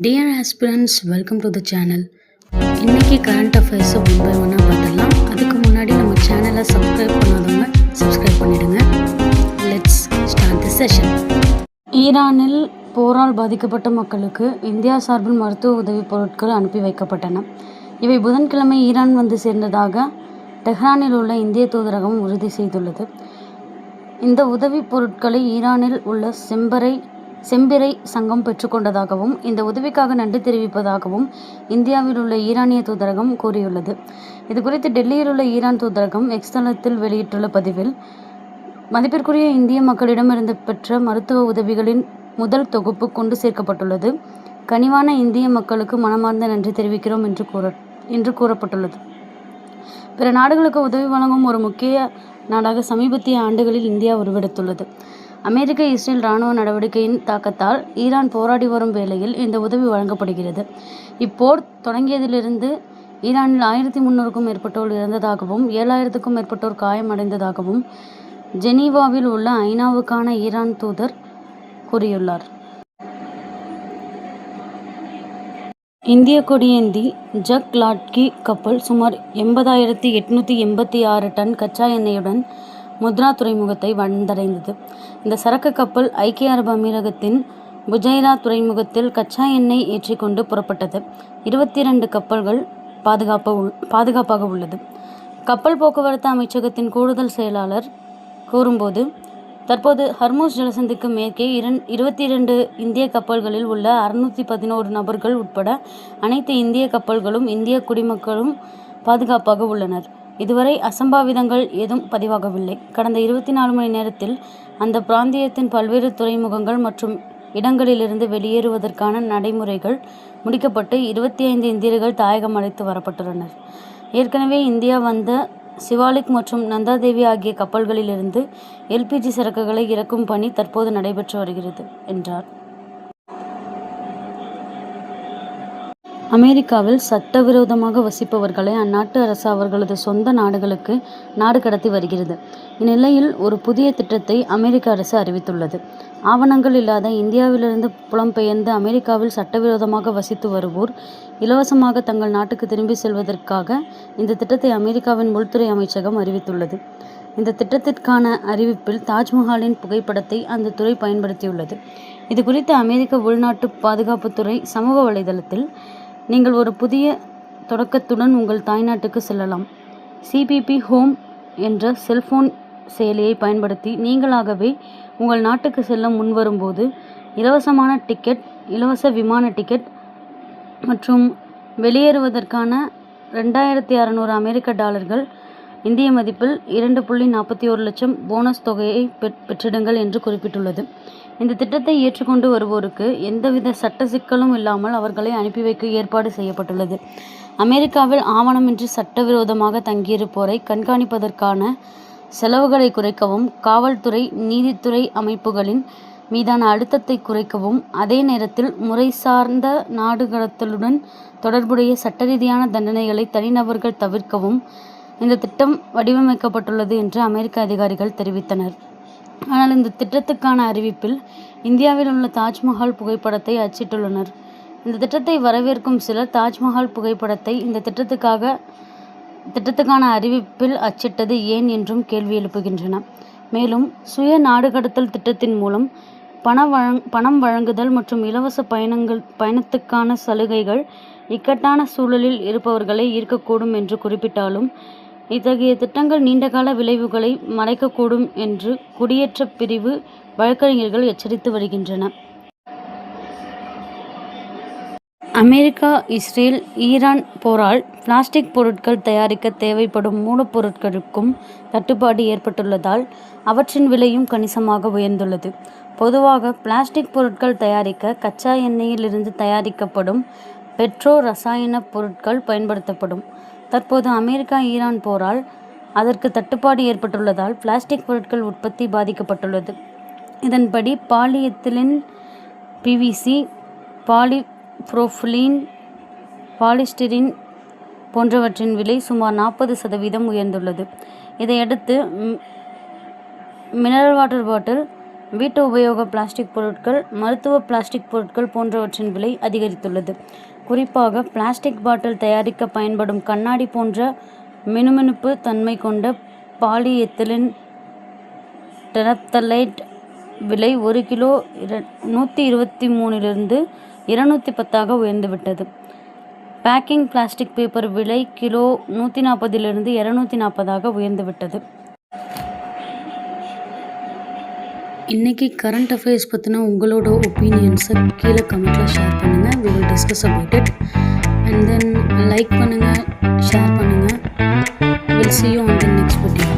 Dear aspirants, welcome to the channel. இன்றைக்கி current அஃபேர்ஸை one by ஒன்னாக பார்த்துடலாம். அதுக்கு முன்னாடி நம்ம சேனலை சப்ஸ்கிரைப் பண்ணாதவங்க சப்ஸ்கிரைப் பண்ணிவிடுங்க. Let's start the session. ஈரானில் போரால் பாதிக்கப்பட்ட மக்களுக்கு இந்தியா சார்பில் மருத்துவ உதவிப் பொருட்கள் அனுப்பி வைக்கப்பட்டன. இவை புதன்கிழமை ஈரான் வந்து சேர்ந்ததாக டெஹ்ரானில் உள்ள இந்திய தூதரகம் உறுதி செய்துள்ளது. இந்த உதவிப் பொருட்களை ஈரானில் உள்ள செம்பிறை சங்கம் பெற்றுக்கொண்டதாகவும் இந்த உதவிக்காக நன்றி தெரிவிப்பதாகவும் இந்தியாவில் உள்ள ஈரானிய தூதரகம் கூறியுள்ளது. இதுகுறித்து டெல்லியில் உள்ள ஈரான் தூதரகம் எக்ஸ் தளத்தில் வெளியிட்டுள்ள பதிவில், மதிப்பிற்குரிய இந்திய மக்களிடமிருந்து பெற்ற மருத்துவ உதவிகளின் முதல் தொகுப்பு கொண்டு சேர்க்கப்பட்டுள்ளது. கனிவான இந்திய மக்களுக்கு மனமார்ந்த நன்றி தெரிவிக்கிறோம் என்று கூறப்பட்டுள்ளது. பிற நாடுகளுக்கு உதவி வழங்கும் ஒரு முக்கிய நாடாக சமீபத்திய ஆண்டுகளில் இந்தியா உருவெடுத்துள்ளது. அமெரிக்க இஸ்ரேல் இராணுவ நடவடிக்கையின் தாக்கத்தால் ஈரான் போராடி வரும் வேளையில் இந்த உதவி வழங்கப்படுகிறது. இப்போர் தொடங்கியதிலிருந்து ஈரானில் 1300க்கும் மேற்பட்டோர் இறந்ததாகவும் 7000க்கும் மேற்பட்டோர் காயமடைந்ததாகவும் ஜெனீவாவில் உள்ள ஐநாவுக்கான ஈரான் தூதர் கூறியுள்ளார். இந்திய கொடியேந்தி ஜக் லாட்கி கப்பல் சுமார் 80,886 டன் கச்சா எண்ணெயுடன் முத்ரா துறைமுகத்தை வந்தடைந்தது. இந்த சரக்கு கப்பல் ஐக்கிய அரபு அமீரகத்தின் புஜைரா துறைமுகத்தில் கச்சா எண்ணெய் ஏற்றிக்கொண்டு புறப்பட்டது. 22 கப்பல்கள் பாதுகாப்பாக உள்ளது. கப்பல் போக்குவரத்து அமைச்சகத்தின் கூடுதல் செயலாளர் கூறும்போது, தற்போது ஹர்மூஸ் ஜலசந்திக்கு மேற்கே 22 இந்திய கப்பல்களில் உள்ள 611 நபர்கள் உட்பட அனைத்து இந்திய கப்பல்களும் இந்திய குடிமக்களும் பாதுகாப்பாக உள்ளனர். இதுவரை அசம்பாவிதங்கள் ஏதும் பதிவாகவில்லை. கடந்த 24 மணி நேரத்தில் அந்த பிராந்தியத்தின் பல்வேறு துறைமுகங்கள் மற்றும் இடங்களிலிருந்து வெளியேறுவதற்கான நடைமுறைகள் முடிக்கப்பட்டு 25 இந்தியர்கள் தாயகம் அழைத்து வரப்பட்டுள்ளனர். ஏற்கனவே இந்தியா வந்த சிவாலிக் மற்றும் நந்தாதேவி ஆகிய கப்பல்களிலிருந்து எல்பிஜி சரக்குகளை இறக்கும் பணி தற்போது நடைபெற்று வருகிறது என்றார். அமெரிக்காவில் சட்டவிரோதமாக வசிப்பவர்களை அந்நாட்டு அரசு அவர்களது சொந்த நாடுகளுக்கு நாடு கடத்தி வருகிறது. இந்நிலையில் ஒரு புதிய திட்டத்தை அமெரிக்க அரசு அறிவித்துள்ளது. ஆவணங்கள் இல்லாத இந்தியாவிலிருந்து புலம்பெயர்ந்து அமெரிக்காவில் சட்டவிரோதமாக வசித்து வருவோர் இலவசமாக தங்கள் நாட்டுக்கு திரும்பி செல்வதற்காக இந்த திட்டத்தை அமெரிக்காவின் உள்துறை அமைச்சகம் அறிவித்துள்ளது. இந்த திட்டத்திற்கான அறிவிப்பில் தாஜ்மஹாலின் புகைப்படத்தை அந்த துறை பயன்படுத்தியுள்ளது. இது குறித்து அமெரிக்க உள்நாட்டு பாதுகாப்புத்துறை சமூக வலைதளத்தில், நீங்கள் ஒரு புதிய தொடக்கத்துடன் உங்கள் தாய்நாட்டுக்கு செல்லலாம். சிபிபி ஹோம் என்ற செல்போன் செயலியை பயன்படுத்தி நீங்களாகவே உங்கள் நாட்டுக்கு செல்ல முன்வரும்போது இலவசமான டிக்கெட், இலவச விமான டிக்கெட் மற்றும் வெளியேறுவதற்கான 2600 அமெரிக்க டாலர்கள் இந்திய மதிப்பில் 2.41 லட்சம் போனஸ் தொகையை பெற்றிடுங்கள் என்று குறிப்பிட்டுள்ளது. இந்த திட்டத்தை ஏற்றுக்கொண்டு வருவோருக்கு எந்தவித சட்ட சிக்கலும் இல்லாமல் அவர்களை அனுப்பி வைக்க ஏற்பாடு செய்யப்பட்டுள்ளது. அமெரிக்காவில் ஆவணமின்றி சட்டவிரோதமாக தங்கியிருப்போரை கண்காணிப்பதற்கான செலவுகளை குறைக்கவும், காவல்துறை, நீதித்துறை அமைப்புகளின் மீதான அழுத்தத்தை குறைக்கவும், அதே நேரத்தில் முறை சார்ந்த நாடு கடத்தலுடன் தொடர்புடைய சட்டரீதியான தண்டனைகளை தனிநபர்கள் தவிர்க்கவும் இந்த திட்டம் வடிவமைக்கப்பட்டுள்ளது என்று அமெரிக்க அதிகாரிகள் தெரிவித்தனர். ஆனால் இந்த திட்டத்துக்கான அறிவிப்பில் இந்தியாவில் உள்ள தாஜ்மஹால் புகைப்படத்தை அச்சிட்டுள்ளனர். இந்த திட்டத்தை வரவேற்கும் சிலர் தாஜ்மஹால் புகைப்படத்தை இந்த திட்டத்துக்கான அறிவிப்பில் அச்சிட்டது ஏன் என்றும் கேள்வி எழுப்புகின்றனர். மேலும் சுய நாடு கடத்தல் திட்டத்தின் மூலம் பணம் வழங்குதல் மற்றும் இலவச பயணத்துக்கான சலுகைகள் இக்கட்டான சூழலில் இருப்பவர்களை ஈர்க்கக்கூடும் என்று குறிப்பிட்டாலும், இத்தகைய திட்டங்கள் நீண்டகால விளைவுகளை மறைக்கக்கூடும் என்று குடியேற்ற பிரிவு வழக்கறிஞர்கள் எச்சரித்து வருகின்றனர். அமெரிக்கா, இஸ்ரேல், ஈரான் போரால் பிளாஸ்டிக் பொருட்கள் தயாரிக்க தேவைப்படும் மூலப்பொருட்களுக்கும் தட்டுப்பாடு ஏற்பட்டுள்ளதால் அவற்றின் விலையும் கணிசமாக உயர்ந்துள்ளது. பொதுவாக பிளாஸ்டிக் பொருட்கள் தயாரிக்க கச்சா எண்ணெயிலிருந்து தயாரிக்கப்படும் பெட்ரோ ரசாயன பொருட்கள் பயன்படுத்தப்படும். தற்போது அமெரிக்கா ஈரான் போரால் அதற்கு தட்டுப்பாடு ஏற்பட்டுள்ளதால் பிளாஸ்டிக் பொருட்கள் உற்பத்தி பாதிக்கப்பட்டுள்ளது. இதன்படி பாலிஎத்திலீன், பிவிசி, பாலிப்ரோபிலீன், பாலிஸ்டிரீன் போன்றவற்றின் விலை சுமார் 40% உயர்ந்துள்ளது. இதையடுத்து மினரல் வாட்டர் பாட்டில், வீட்டு உபயோக பிளாஸ்டிக் பொருட்கள், மருத்துவ பிளாஸ்டிக் பொருட்கள் போன்றவற்றின் விலை அதிகரித்துள்ளது. குறிப்பாக பிளாஸ்டிக் பாட்டில் தயாரிக்க பயன்படும் கண்ணாடி போன்ற மினுமினுப்பு தன்மை கொண்ட பாலிஎத்திலீன் டெரப்தலைட் விலை 1 கிலோ 123 210 உயர்ந்துவிட்டது. பேக்கிங் பிளாஸ்டிக் பேப்பர் விலை கிலோ 140 240 உயர்ந்துவிட்டது. இன்றைக்கி கரண்ட் அஃபேர்ஸ் பற்றின உங்களோட ஒப்பீனியன்ஸை கீழே கமெண்ட்டில் ஷேர் பண்ணுங்கள். we will discuss about it and then like பண்ணுங்கள், ஷேர் பண்ணுங்கள். we'll see you on the next video.